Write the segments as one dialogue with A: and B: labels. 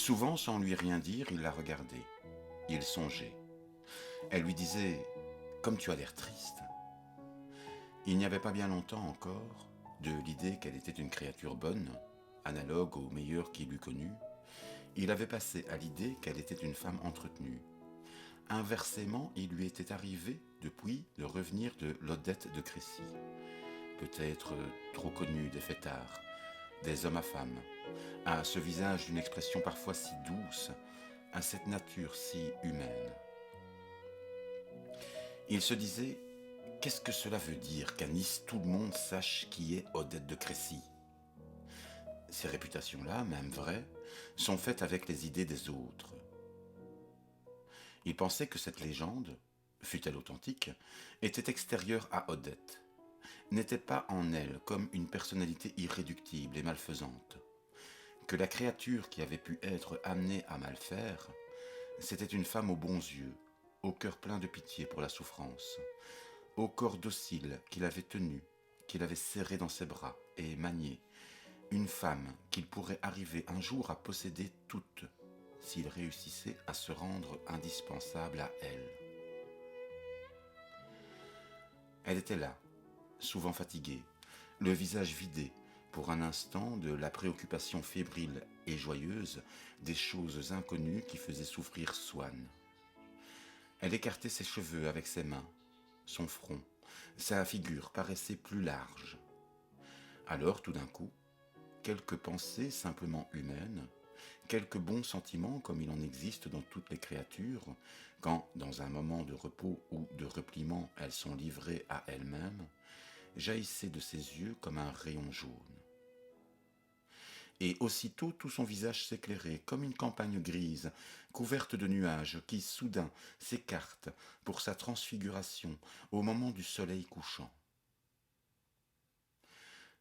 A: Souvent, sans lui rien dire, il la regardait. Il songeait. Elle lui disait « Comme tu as l'air triste ». Il n'y avait pas bien longtemps encore, de l'idée qu'elle était une créature bonne, analogue au meilleur qu'il eût connu, il avait passé à l'idée qu'elle était une femme entretenue. Inversement, il lui était arrivé, depuis, de revenir de l'Odette de Crécy, peut-être trop connue des fêtards, des hommes à femmes, à ce visage d'une expression parfois si douce, à cette nature si humaine. Il se disait « Qu'est-ce que cela veut dire qu'à Nice tout le monde sache qui est Odette de Crécy ?» Ces réputations-là, même vraies, sont faites avec les idées des autres. Il pensait que cette légende, fût-elle authentique, était extérieure à Odette, n'était pas en elle comme une personnalité irréductible et malfaisante, que la créature qui avait pu être amenée à mal faire, c'était une femme aux bons yeux, au cœur plein de pitié pour la souffrance, au corps docile qu'il avait tenu, qu'il avait serré dans ses bras et manié, une femme qu'il pourrait arriver un jour à posséder toute, s'il réussissait à se rendre indispensable à elle. Elle était là, souvent fatiguée, le visage vidé, pour un instant, de la préoccupation fébrile et joyeuse des choses inconnues qui faisaient souffrir Swann. Elle écartait ses cheveux avec ses mains, son front, sa figure paraissait plus large. Alors, tout d'un coup, quelques pensées simplement humaines, quelques bons sentiments comme il en existe dans toutes les créatures, quand, dans un moment de repos ou de repliement, elles sont livrées à elles-mêmes, jaillissaient de ses yeux comme un rayon jaune. Et aussitôt tout son visage s'éclairait comme une campagne grise, couverte de nuages, qui soudain s'écartent pour sa transfiguration au moment du soleil couchant.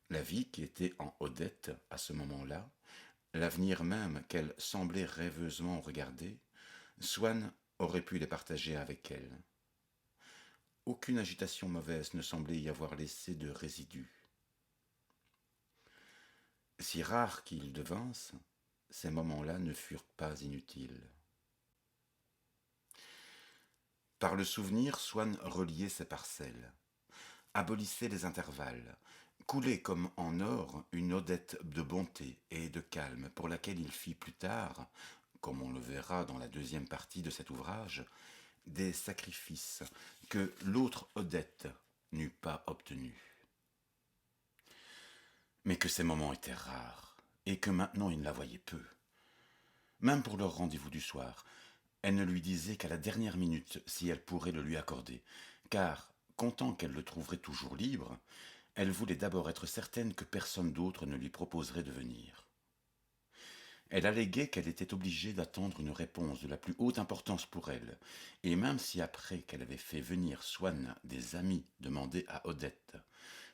A: La vie qui était en Odette à ce moment-là, l'avenir même qu'elle semblait rêveusement regarder, Swann aurait pu les partager avec elle. Aucune agitation mauvaise ne semblait y avoir laissé de résidus. Si rares qu'ils devinssent, ces moments-là ne furent pas inutiles. Par le souvenir, Swann reliait ses parcelles, abolissait les intervalles, coulait comme en or une Odette de bonté et de calme pour laquelle il fit plus tard, comme on le verra dans la deuxième partie de cet ouvrage, des sacrifices que l'autre Odette n'eût pas obtenus. Mais que ces moments étaient rares, et que maintenant il la voyait peu. Même pour leur rendez-vous du soir, elle ne lui disait qu'à la dernière minute si elle pourrait le lui accorder, car, comptant qu'elle le trouverait toujours libre, elle voulait d'abord être certaine que personne d'autre ne lui proposerait de venir. Elle alléguait qu'elle était obligée d'attendre une réponse de la plus haute importance pour elle, et même si après qu'elle avait fait venir Swann des amis demander à Odette,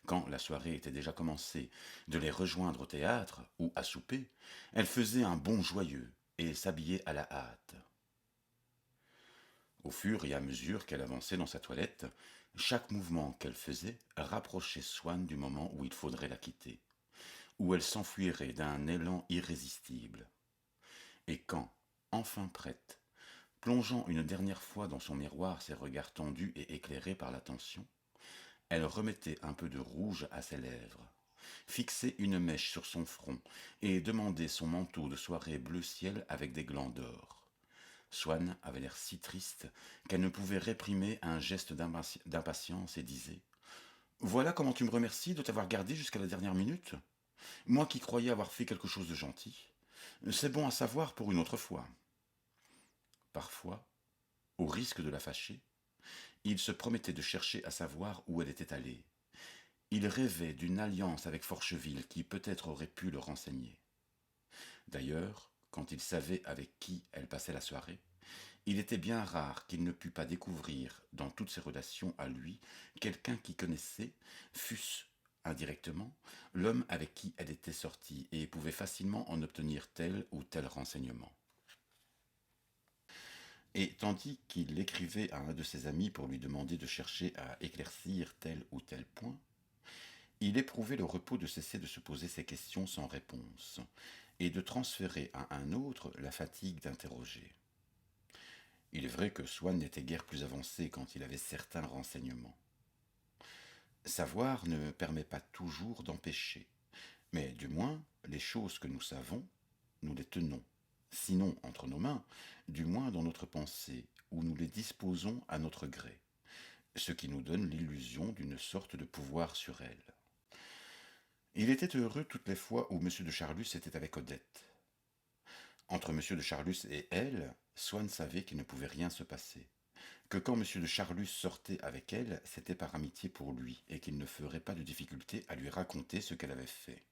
A: quand la soirée était déjà commencée, de les rejoindre au théâtre ou à souper, elle faisait un bond joyeux et s'habillait à la hâte. Au fur et à mesure qu'elle avançait dans sa toilette, chaque mouvement qu'elle faisait rapprochait Swann du moment où il faudrait la quitter, où elle s'enfuirait d'un élan irrésistible. Et quand, enfin prête, plongeant une dernière fois dans son miroir ses regards tendus et éclairés par l'attention, elle remettait un peu de rouge à ses lèvres, fixait une mèche sur son front et demandait son manteau de soirée bleu ciel avec des glands d'or. Swann avait l'air si triste qu'elle ne pouvait réprimer un geste d'impatience et disait « Voilà comment tu me remercies de t'avoir gardé jusqu'à la dernière minute. Moi qui croyais avoir fait quelque chose de gentil. C'est bon à savoir pour une autre fois. » Parfois, au risque de la fâcher, il se promettait de chercher à savoir où elle était allée. Il rêvait d'une alliance avec Forcheville qui peut-être aurait pu le renseigner. D'ailleurs, quand il savait avec qui elle passait la soirée, il était bien rare qu'il ne pût pas découvrir, dans toutes ses relations à lui, quelqu'un qui connaissait, fût-ce indirectement, l'homme avec qui elle était sortie et pouvait facilement en obtenir tel ou tel renseignement. Et tandis qu'il écrivait à un de ses amis pour lui demander de chercher à éclaircir tel ou tel point, il éprouvait le repos de cesser de se poser ces questions sans réponse, et de transférer à un autre la fatigue d'interroger. Il est vrai que Swann n'était guère plus avancé quand il avait certains renseignements. Savoir ne permet pas toujours d'empêcher, mais du moins, les choses que nous savons, nous les tenons, sinon entre nos mains, du moins dans notre pensée, où nous les disposons à notre gré, ce qui nous donne l'illusion d'une sorte de pouvoir sur elles. Il était heureux toutes les fois où M. de Charlus était avec Odette. Entre M. de Charlus et elle, Swann savait qu'il ne pouvait rien se passer, que quand M. de Charlus sortait avec elle, c'était par amitié pour lui, et qu'il ne ferait pas de difficulté à lui raconter ce qu'elle avait fait.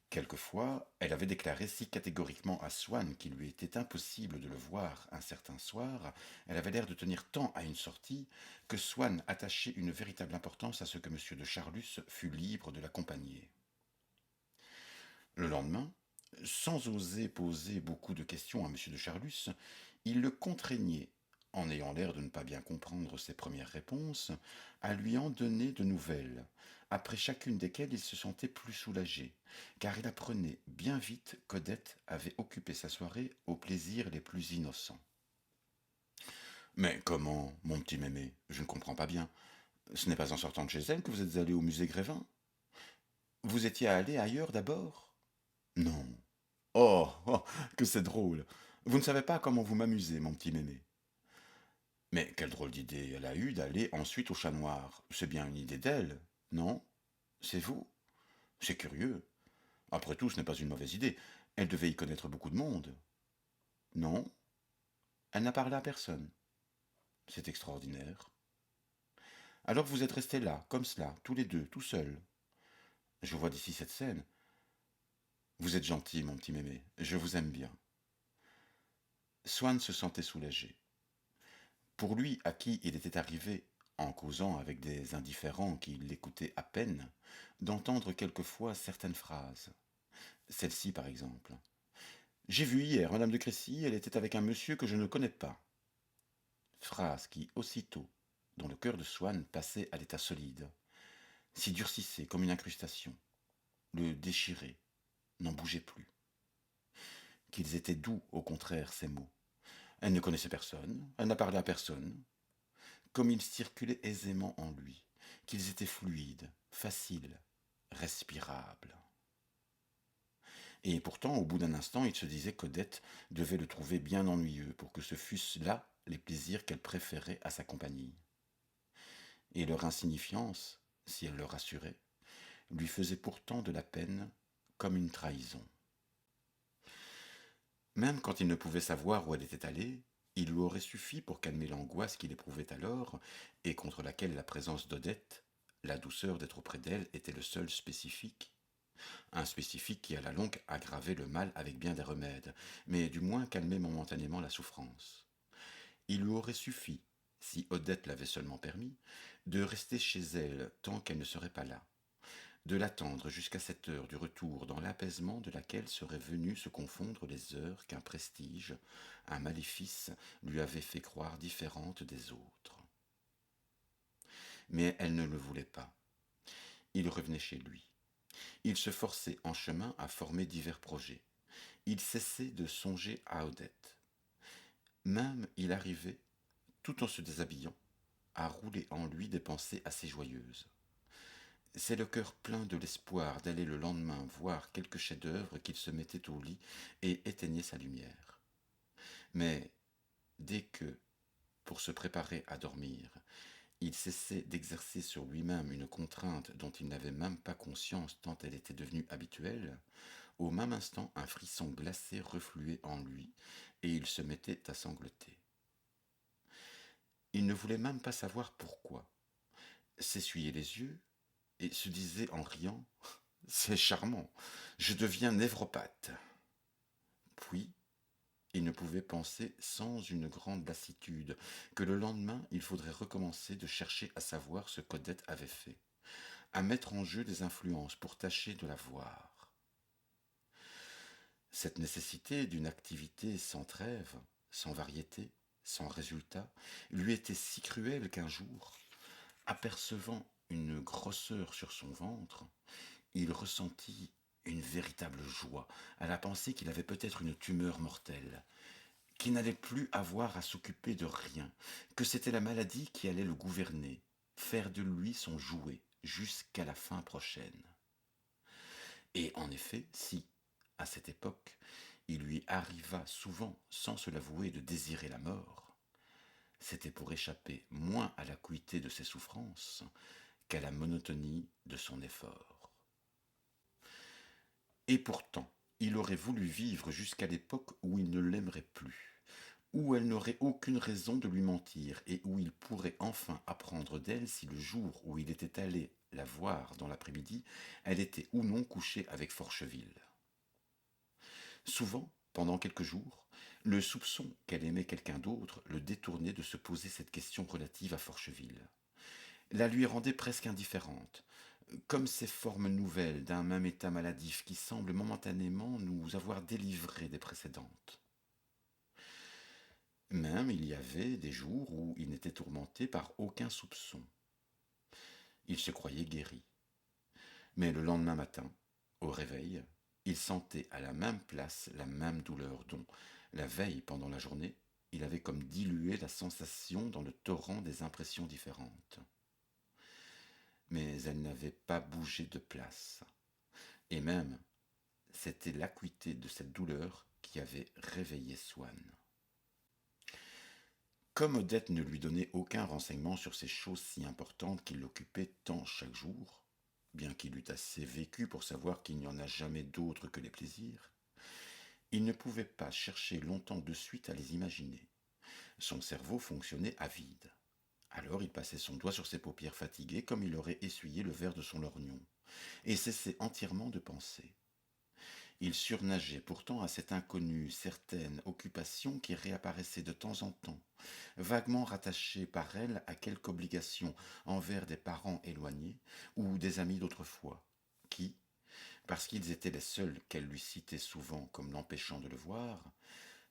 A: Quelquefois, elle avait déclaré si catégoriquement à Swann qu'il lui était impossible de le voir un certain soir, elle avait l'air de tenir tant à une sortie, que Swann attachait une véritable importance à ce que M. de Charlus fût libre de l'accompagner. Le lendemain, sans oser poser beaucoup de questions à M. de Charlus, il le contraignait, en ayant l'air de ne pas bien comprendre ses premières réponses, à lui en donner de nouvelles, après chacune desquelles il se sentait plus soulagé, car il apprenait bien vite qu'Odette avait occupé sa soirée aux plaisirs les plus innocents. Mais comment, mon petit mémé, je ne comprends pas bien. Ce n'est pas en sortant de chez elle que vous êtes allé au musée Grévin. Vous étiez allé ailleurs d'abord? Non. Oh, oh, que c'est drôle. Vous ne savez pas comment vous m'amusez, mon petit mémé. Mais quelle drôle d'idée elle a eue d'aller ensuite au Chat Noir. C'est bien une idée d'elle, non? C'est vous? C'est curieux. Après tout, ce n'est pas une mauvaise idée. Elle devait y connaître beaucoup de monde. Non? Elle n'a parlé à personne. C'est extraordinaire. Alors vous êtes restés là, comme cela, tous les deux, tout seuls. Je vois d'ici cette scène. Vous êtes gentil, mon petit mémé. Je vous aime bien. Swann se sentait soulagé. Pour lui, à qui il était arrivé, en causant avec des indifférents qui l'écoutaient à peine, d'entendre quelquefois certaines phrases. Celle-ci, par exemple. J'ai vu hier Madame de Crécy, elle était avec un monsieur que je ne connais pas. Phrase qui, aussitôt, dans le cœur de Swann, passait à l'état solide, s'y durcissait comme une incrustation, le déchirait, n'en bougeait plus. Qu'ils étaient doux, au contraire, ces mots. Elle ne connaissait personne, elle n'a parlé à personne, comme ils circulaient aisément en lui, qu'ils étaient fluides, faciles, respirables. Et pourtant, au bout d'un instant, il se disait qu'Odette devait le trouver bien ennuyeux pour que ce fussent là les plaisirs qu'elle préférait à sa compagnie. Et leur insignifiance, si elle le rassurait, lui faisait pourtant de la peine comme une trahison. Même quand il ne pouvait savoir où elle était allée, il lui aurait suffi pour calmer l'angoisse qu'il éprouvait alors, et contre laquelle la présence d'Odette, la douceur d'être auprès d'elle, était le seul spécifique. Un spécifique qui à la longue aggravait le mal avec bien des remèdes, mais du moins calmait momentanément la souffrance. Il lui aurait suffi, si Odette l'avait seulement permis, de rester chez elle tant qu'elle ne serait pas là, de l'attendre jusqu'à cette heure du retour dans l'apaisement de laquelle seraient venues se confondre les heures qu'un prestige, un maléfice lui avait fait croire différentes des autres. Mais elle ne le voulait pas. Il revenait chez lui. Il se forçait en chemin à former divers projets. Il cessait de songer à Odette. Même il arrivait, tout en se déshabillant, à rouler en lui des pensées assez joyeuses. C'est le cœur plein de l'espoir d'aller le lendemain voir quelque chef-d'œuvre qu'il se mettait au lit et éteignait sa lumière. Mais dès que, pour se préparer à dormir, il cessait d'exercer sur lui-même une contrainte dont il n'avait même pas conscience tant elle était devenue habituelle, au même instant un frisson glacé refluait en lui et il se mettait à sangloter. Il ne voulait même pas savoir pourquoi, s'essuyait les yeux et se disait en riant « C'est charmant, je deviens névropathe ». Puis, il ne pouvait penser sans une grande lassitude que le lendemain il faudrait recommencer de chercher à savoir ce qu'Odette avait fait, à mettre en jeu des influences pour tâcher de la voir. Cette nécessité d'une activité sans trêve, sans variété, sans résultat, lui était si cruelle qu'un jour, apercevant une grosseur sur son ventre, il ressentit une véritable joie à la pensée qu'il avait peut-être une tumeur mortelle, qu'il n'allait plus avoir à s'occuper de rien, que c'était la maladie qui allait le gouverner, faire de lui son jouet jusqu'à la fin prochaine. Et en effet, si, à cette époque, il lui arriva souvent, sans se l'avouer, de désirer la mort, c'était pour échapper moins à l'acuité de ses souffrances qu'à la monotonie de son effort. Et pourtant, il aurait voulu vivre jusqu'à l'époque où il ne l'aimerait plus, où elle n'aurait aucune raison de lui mentir et où il pourrait enfin apprendre d'elle si le jour où il était allé la voir dans l'après-midi, elle était ou non couchée avec Forcheville. Souvent, pendant quelques jours, le soupçon qu'elle aimait quelqu'un d'autre le détournait de se poser cette question relative à Forcheville. La lui rendait presque indifférente, comme ces formes nouvelles d'un même état maladif qui semblent momentanément nous avoir délivrés des précédentes. Même il y avait des jours où il n'était tourmenté par aucun soupçon. Il se croyait guéri. Mais le lendemain matin, au réveil, il sentait à la même place la même douleur dont, la veille pendant la journée, il avait comme dilué la sensation dans le torrent des impressions différentes. Mais elle n'avait pas bougé de place. Et même, c'était l'acuité de cette douleur qui avait réveillé Swann. Comme Odette ne lui donnait aucun renseignement sur ces choses si importantes qui l'occupaient tant chaque jour, bien qu'il eût assez vécu pour savoir qu'il n'y en a jamais d'autres que les plaisirs, il ne pouvait pas chercher longtemps de suite à les imaginer. Son cerveau fonctionnait à vide. Alors il passait son doigt sur ses paupières fatiguées comme il aurait essuyé le verre de son lorgnon, et cessait entièrement de penser. Il surnageait pourtant à cette inconnue, certaine occupation qui réapparaissait de temps en temps, vaguement rattachée par elle à quelque obligation envers des parents éloignés ou des amis d'autrefois, qui, parce qu'ils étaient les seuls qu'elle lui citait souvent comme l'empêchant de le voir,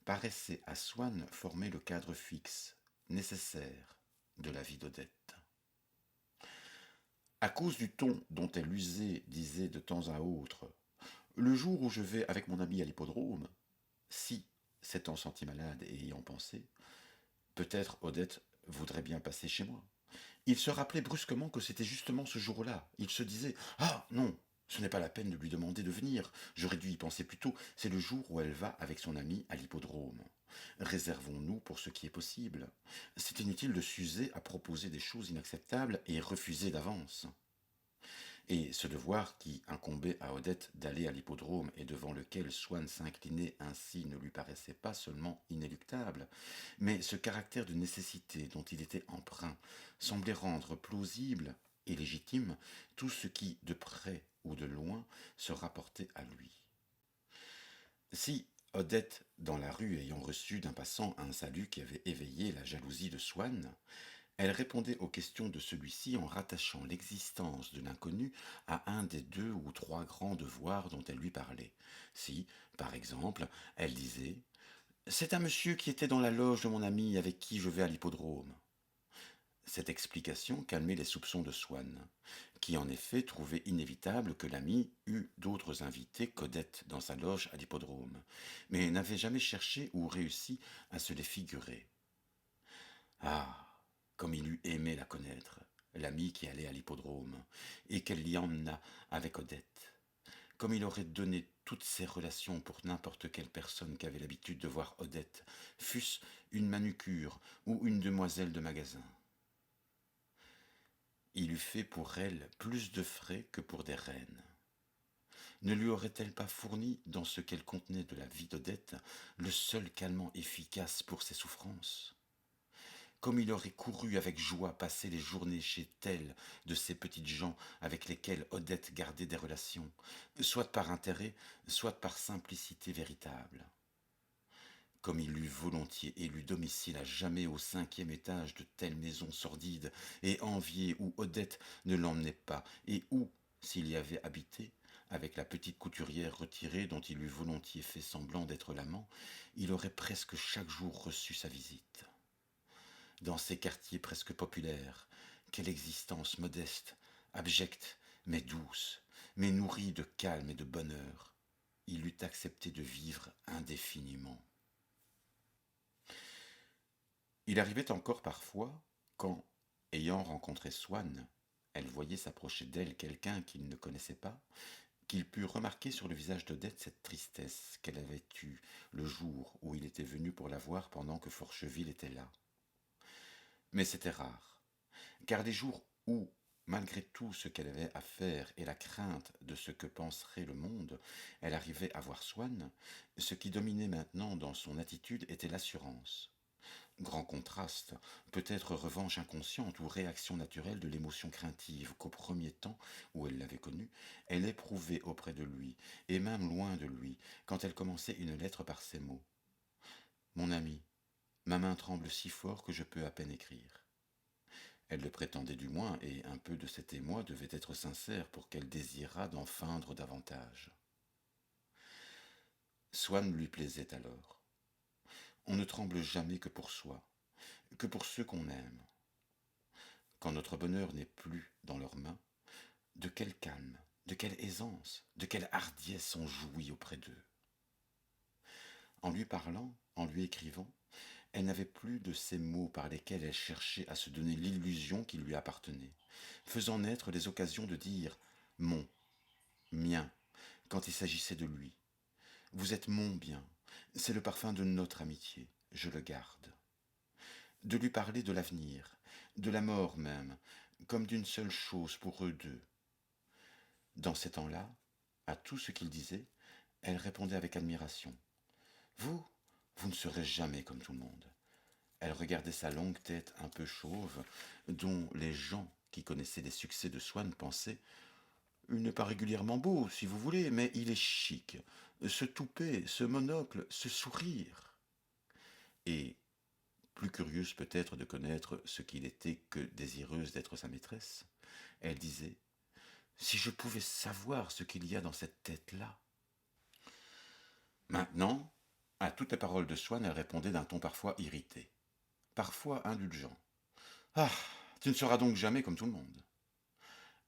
A: paraissaient à Swann former le cadre fixe, nécessaire, de la vie d'Odette. À cause du ton dont elle usait, disait de temps à autre « Le jour où je vais avec mon ami à l'hippodrome », si, s'étant senti malade et ayant pensé « Peut-être Odette voudrait bien passer chez moi », il se rappelait brusquement que c'était justement ce jour-là. Il se disait « Ah non, ce n'est pas la peine de lui demander de venir. J'aurais dû y penser plus tôt. C'est le jour où elle va avec son ami à l'hippodrome. Réservons-nous pour ce qui est possible. C'est inutile de s'user à proposer des choses inacceptables et refuser d'avance. » Et ce devoir qui incombait à Odette d'aller à l'hippodrome et devant lequel Swann s'inclinait ainsi ne lui paraissait pas seulement inéluctable, mais ce caractère de nécessité dont il était empreint semblait rendre plausible et légitime tout ce qui, de près ou de loin, se rapportait à lui. Si Odette, dans la rue ayant reçu d'un passant un salut qui avait éveillé la jalousie de Swann, elle répondait aux questions de celui-ci en rattachant l'existence de l'inconnu à un des 2 ou 3 grands devoirs dont elle lui parlait. Si, par exemple, elle disait « C'est un monsieur qui était dans la loge de mon ami avec qui je vais à l'hippodrome ». Cette explication calmait les soupçons de Swann, qui en effet trouvait inévitable que l'ami eût d'autres invités qu'Odette dans sa loge à l'hippodrome, mais n'avait jamais cherché ou réussi à se les figurer. Ah, comme il eût aimé la connaître, l'amie qui allait à l'hippodrome, et qu'elle l'y emmena avec Odette. Comme il aurait donné toutes ses relations pour n'importe quelle personne qui avait l'habitude de voir Odette, fût-ce une manucure ou une demoiselle de magasin. Il eût fait pour elle plus de frais que pour des reines. Ne lui aurait-elle pas fourni, dans ce qu'elle contenait de la vie d'Odette, le seul calmant efficace pour ses souffrances ? Comme il aurait couru avec joie passer les journées chez telle de ces petites gens avec lesquelles Odette gardait des relations, soit par intérêt, soit par simplicité véritable. Comme il eût volontiers élu domicile à jamais au 5e étage de telle maison sordide et enviée où Odette ne l'emmenait pas, et où, s'il y avait habité, avec la petite couturière retirée dont il eût volontiers fait semblant d'être l'amant, il aurait presque chaque jour reçu sa visite. Dans ces quartiers presque populaires, quelle existence modeste, abjecte, mais douce, mais nourri de calme et de bonheur, il eût accepté de vivre indéfiniment. Il arrivait encore parfois, quand, ayant rencontré Swann, elle voyait s'approcher d'elle quelqu'un qu'il ne connaissait pas, qu'il put remarquer sur le visage d'Odette cette tristesse qu'elle avait eue le jour où il était venu pour la voir pendant que Forcheville était là. Mais c'était rare, car les jours où, malgré tout ce qu'elle avait à faire et la crainte de ce que penserait le monde, elle arrivait à voir Swann, ce qui dominait maintenant dans son attitude était l'assurance. Grand contraste, peut-être revanche inconsciente ou réaction naturelle de l'émotion craintive qu'au premier temps où elle l'avait connu, elle éprouvait auprès de lui, et même loin de lui, quand elle commençait une lettre par ces mots. Mon ami, ma main tremble si fort que je peux à peine écrire. Elle le prétendait du moins, et un peu de cet émoi devait être sincère pour qu'elle désirât d'en feindre davantage. Swann lui plaisait alors. On ne tremble jamais que pour soi, que pour ceux qu'on aime. Quand notre bonheur n'est plus dans leurs mains, de quel calme, de quelle aisance, de quelle hardiesse on jouit auprès d'eux. En lui parlant, en lui écrivant, elle n'avait plus de ces mots par lesquels elle cherchait à se donner l'illusion qui lui appartenait, faisant naître les occasions de dire mon, mien, quand il s'agissait de lui. Vous êtes mon bien, c'est le parfum de notre amitié, je le garde. De lui parler de l'avenir, de la mort même, comme d'une seule chose pour eux deux. Dans ces temps-là, à tout ce qu'il disait, elle répondait avec admiration. Vous, vous ne serez jamais comme tout le monde. Elle regardait sa longue tête un peu chauve, dont les gens qui connaissaient les succès de Swann pensaient il n'est pas régulièrement beau, si vous voulez, mais il est chic. Ce toupet, ce monocle, ce sourire. Et, plus curieuse peut-être de connaître ce qu'il était que désireuse d'être sa maîtresse, elle disait si je pouvais savoir ce qu'il y a dans cette tête-là. Maintenant, à toutes les paroles de Swann, elle répondait d'un ton parfois irrité, parfois indulgent. Ah, tu ne seras donc jamais comme tout le monde.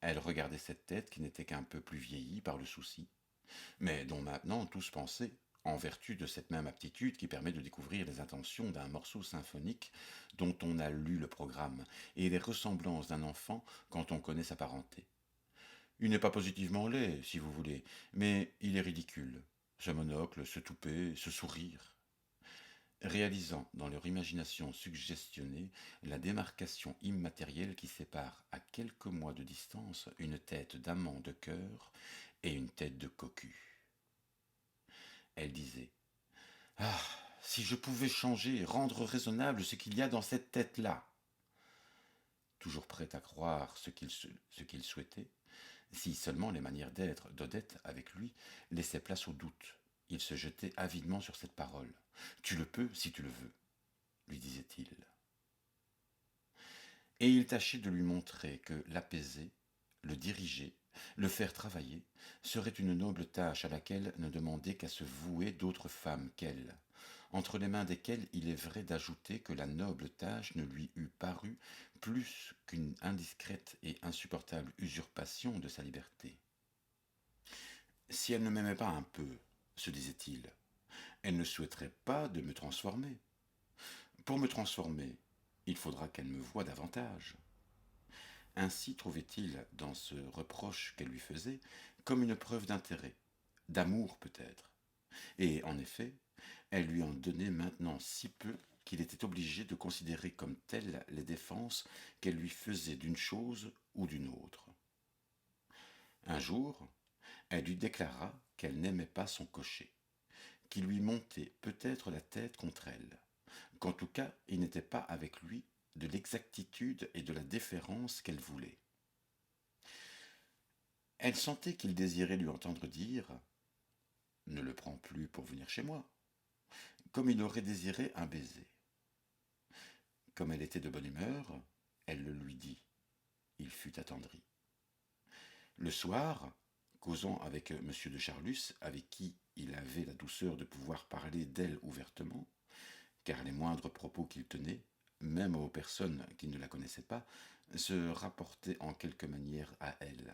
A: Elle regardait cette tête qui n'était qu'un peu plus vieillie par le souci, mais dont maintenant tous pensaient, en vertu de cette même aptitude qui permet de découvrir les intentions d'un morceau symphonique dont on a lu le programme, et les ressemblances d'un enfant quand on connaît sa parenté. Il n'est pas positivement laid, si vous voulez, mais il est ridicule. Ce monocle, ce toupet, ce sourire. Réalisant dans leur imagination suggestionnée la démarcation immatérielle qui sépare à quelques mois de distance une tête d'amant de cœur et une tête de cocu. Elle disait ah, si je pouvais changer, rendre raisonnable ce qu'il y a dans cette tête-là. Toujours prête à croire ce qu'il souhaitait, si seulement les manières d'être d'Odette avec lui laissaient place au doute. Il se jetait avidement sur cette parole. Tu le peux si tu le veux, lui disait-il. Et il tâchait de lui montrer que l'apaiser, le diriger, le faire travailler, serait une noble tâche à laquelle ne demandait qu'à se vouer d'autres femmes qu'elle, entre les mains desquelles il est vrai d'ajouter que la noble tâche ne lui eût paru plus qu'une indiscrète et insupportable usurpation de sa liberté. Si elle ne m'aimait pas un peu, se disait-il, elle ne souhaiterait pas de me transformer. Pour me transformer, il faudra qu'elle me voie davantage. Ainsi trouvait-il dans ce reproche qu'elle lui faisait comme une preuve d'intérêt, d'amour peut-être. Et en effet, elle lui en donnait maintenant si peu qu'il était obligé de considérer comme telles les défenses qu'elle lui faisait d'une chose ou d'une autre. Un jour, elle lui déclara qu'elle n'aimait pas son cocher, qu'il lui montait peut-être la tête contre elle, qu'en tout cas il n'était pas avec lui de l'exactitude et de la déférence qu'elle voulait. Elle sentait qu'il désirait lui entendre dire « Ne le prends plus pour venir chez moi », comme il aurait désiré un baiser. Comme elle était de bonne humeur, elle le lui dit. Il fut attendri. Le soir, causant avec M. de Charlus, avec qui il avait la douceur de pouvoir parler d'elle ouvertement, car les moindres propos qu'il tenait, même aux personnes qui ne la connaissaient pas, se rapportaient en quelque manière à elle.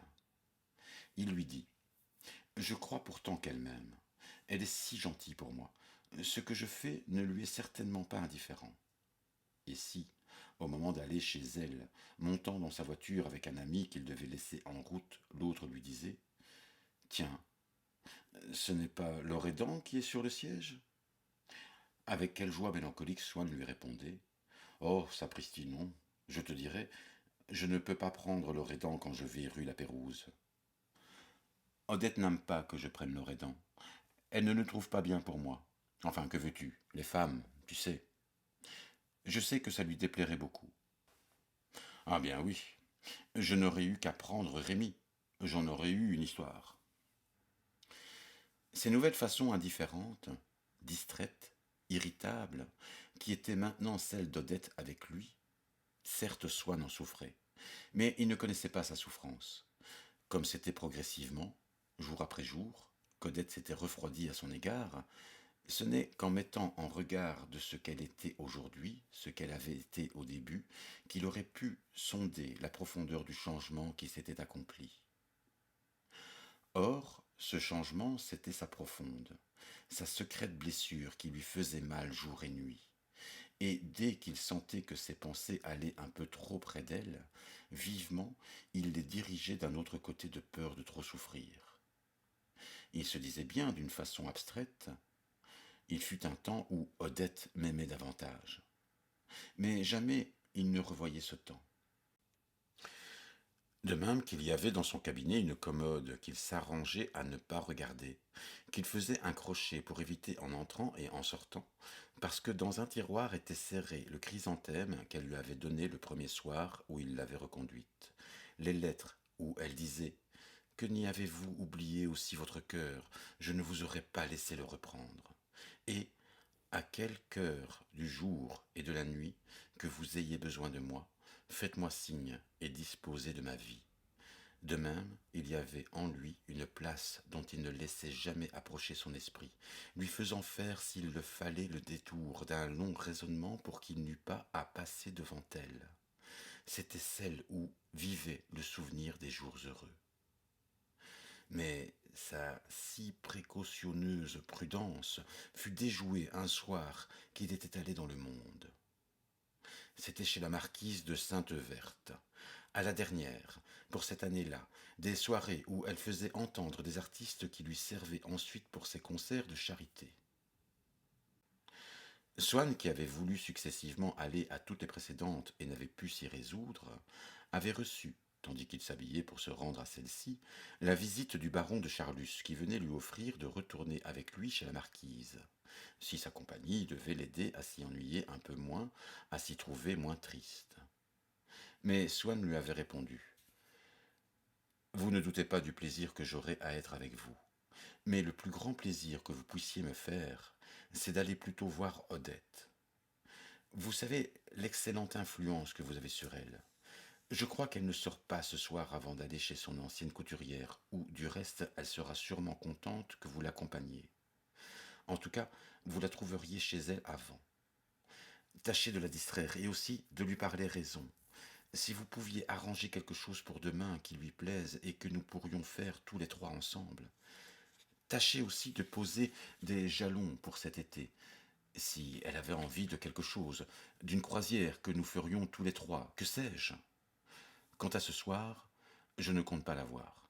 A: Il lui dit Je crois pourtant qu'elle m'aime. Elle est si gentille pour moi. Ce que je fais ne lui est certainement pas indifférent. Et si, au moment d'aller chez elle, montant dans sa voiture avec un ami qu'il devait laisser en route, l'autre lui disait: Tiens, ce n'est pas Loredan qui est sur le siège? Avec quelle joie mélancolique Swann lui répondait: Oh, sapristi, non. Je te dirais, je ne peux pas prendre Loredan quand je vais rue La Pérouse. Odette n'aime pas que je prenne Loredan. Elle ne le trouve pas bien pour moi. Enfin, que veux-tu? Les femmes, tu sais. Je sais que ça lui déplairait beaucoup. Ah bien oui, je n'aurais eu qu'à prendre Rémi. J'en aurais eu une histoire. Ces nouvelles façons indifférentes, distraites, irritables, qui étaient maintenant celles d'Odette avec lui, certes Swann en souffrait, mais il ne connaissait pas sa souffrance. Comme c'était progressivement, jour après jour, qu'Odette s'était refroidie à son égard, ce n'est qu'en mettant en regard de ce qu'elle était aujourd'hui, ce qu'elle avait été au début, qu'il aurait pu sonder la profondeur du changement qui s'était accompli. Or, ce changement, c'était sa profonde, sa secrète blessure qui lui faisait mal jour et nuit. Et dès qu'il sentait que ses pensées allaient un peu trop près d'elle, vivement, il les dirigeait d'un autre côté de peur de trop souffrir. Il se disait bien d'une façon abstraite: il fut un temps où Odette m'aimait davantage. Mais jamais il ne revoyait ce temps. De même qu'il y avait dans son cabinet une commode qu'il s'arrangeait à ne pas regarder, qu'il faisait un crochet pour éviter en entrant et en sortant, parce que dans un tiroir était serré le chrysanthème qu'elle lui avait donné le premier soir où il l'avait reconduite, les lettres où elle disait: Que n'y avez-vous oublié aussi votre cœur? Je ne vous aurais pas laissé le reprendre. Et à quelque heure du jour et de la nuit que vous ayez besoin de moi, faites-moi signe et disposez de ma vie. De même, il y avait en lui une place dont il ne laissait jamais approcher son esprit, lui faisant faire, s'il le fallait, le détour d'un long raisonnement pour qu'il n'eût pas à passer devant elle. C'était celle où vivait le souvenir des jours heureux. Mais sa si précautionneuse prudence fut déjouée un soir qu'il était allé dans le monde. C'était chez la marquise de Sainte-Verte, à la dernière, pour cette année-là, des soirées où elle faisait entendre des artistes qui lui servaient ensuite pour ses concerts de charité. Swann, qui avait voulu successivement aller à toutes les précédentes et n'avait pu s'y résoudre, avait reçu, tandis qu'il s'habillait pour se rendre à celle-ci, la visite du baron de Charlus, qui venait lui offrir de retourner avec lui chez la marquise, si sa compagnie devait l'aider à s'y ennuyer un peu moins, à s'y trouver moins triste. Mais Swann lui avait répondu: Vous ne doutez pas du plaisir que j'aurai à être avec vous, mais le plus grand plaisir que vous puissiez me faire, c'est d'aller plutôt voir Odette. Vous savez l'excellente influence que vous avez sur elle. Je crois qu'elle ne sort pas ce soir avant d'aller chez son ancienne couturière, où, du reste, elle sera sûrement contente que vous l'accompagniez. En tout cas, vous la trouveriez chez elle avant. Tâchez de la distraire et aussi de lui parler raison. Si vous pouviez arranger quelque chose pour demain qui lui plaise et que nous pourrions faire tous les trois ensemble. Tâchez aussi de poser des jalons pour cet été, si elle avait envie de quelque chose, d'une croisière que nous ferions tous les trois, que sais-je. Quant à ce soir, je ne compte pas la voir.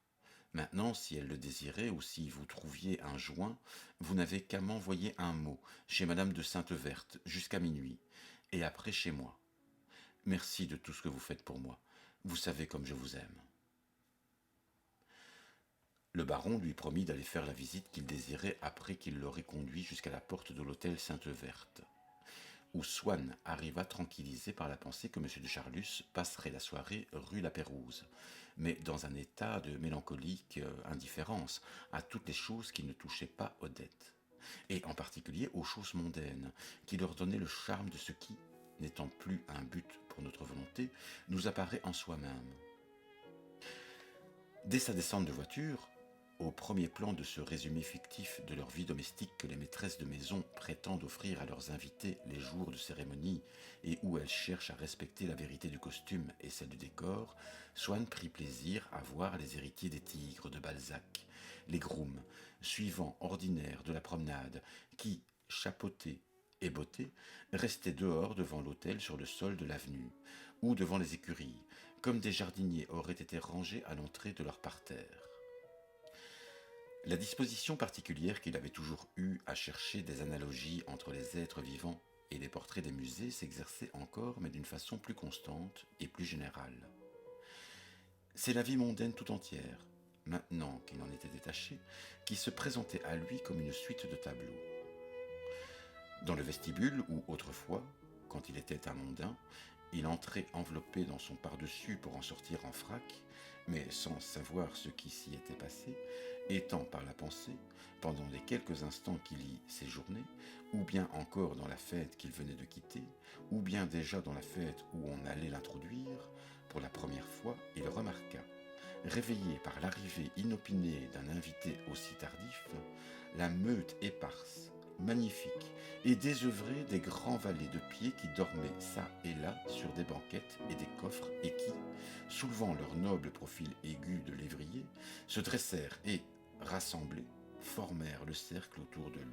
A: Maintenant, si elle le désirait ou si vous trouviez un joint, vous n'avez qu'à m'envoyer un mot chez madame de Sainte-Verte jusqu'à minuit, et après chez moi. Merci de tout ce que vous faites pour moi. Vous savez comme je vous aime. Le baron lui promit d'aller faire la visite qu'il désirait après qu'il l'aurait conduit jusqu'à la porte de l'hôtel Sainte-Verte, où Swann arriva tranquillisé par la pensée que M. de Charlus passerait la soirée rue La Pérouse, mais dans un état de mélancolique indifférence à toutes les choses qui ne touchaient pas Odette, et en particulier aux choses mondaines, qui leur donnaient le charme de ce qui, n'étant plus un but pour notre volonté, nous apparaît en soi-même. Dès sa descente de voiture, au premier plan de ce résumé fictif de leur vie domestique que les maîtresses de maison prétendent offrir à leurs invités les jours de cérémonie et où elles cherchent à respecter la vérité du costume et celle du décor, Swann prit plaisir à voir les héritiers des tigres de Balzac, les grooms, suivants ordinaires de la promenade, qui, chapeautés et bottés, restaient dehors devant l'hôtel sur le sol de l'avenue, ou devant les écuries, comme des jardiniers auraient été rangés à l'entrée de leur parterre. La disposition particulière qu'il avait toujours eue à chercher des analogies entre les êtres vivants et les portraits des musées s'exerçait encore, mais d'une façon plus constante et plus générale. C'est la vie mondaine tout entière, maintenant qu'il en était détaché, qui se présentait à lui comme une suite de tableaux. Dans le vestibule où autrefois, quand il était un mondain, il entrait enveloppé dans son pardessus pour en sortir en frac, mais sans savoir ce qui s'y était passé, étant par la pensée, pendant les quelques instants qu'il y séjournait, ou bien encore dans la fête qu'il venait de quitter, ou bien déjà dans la fête où on allait l'introduire, pour la première fois, il remarqua, réveillé par l'arrivée inopinée d'un invité aussi tardif, la meute éparse, magnifique et désœuvrée des grands valets de pied qui dormaient çà et là sur des banquettes et des coffres et qui, soulevant leur noble profil aigu de lévrier, se dressèrent et, rassemblés, formèrent le cercle autour de lui.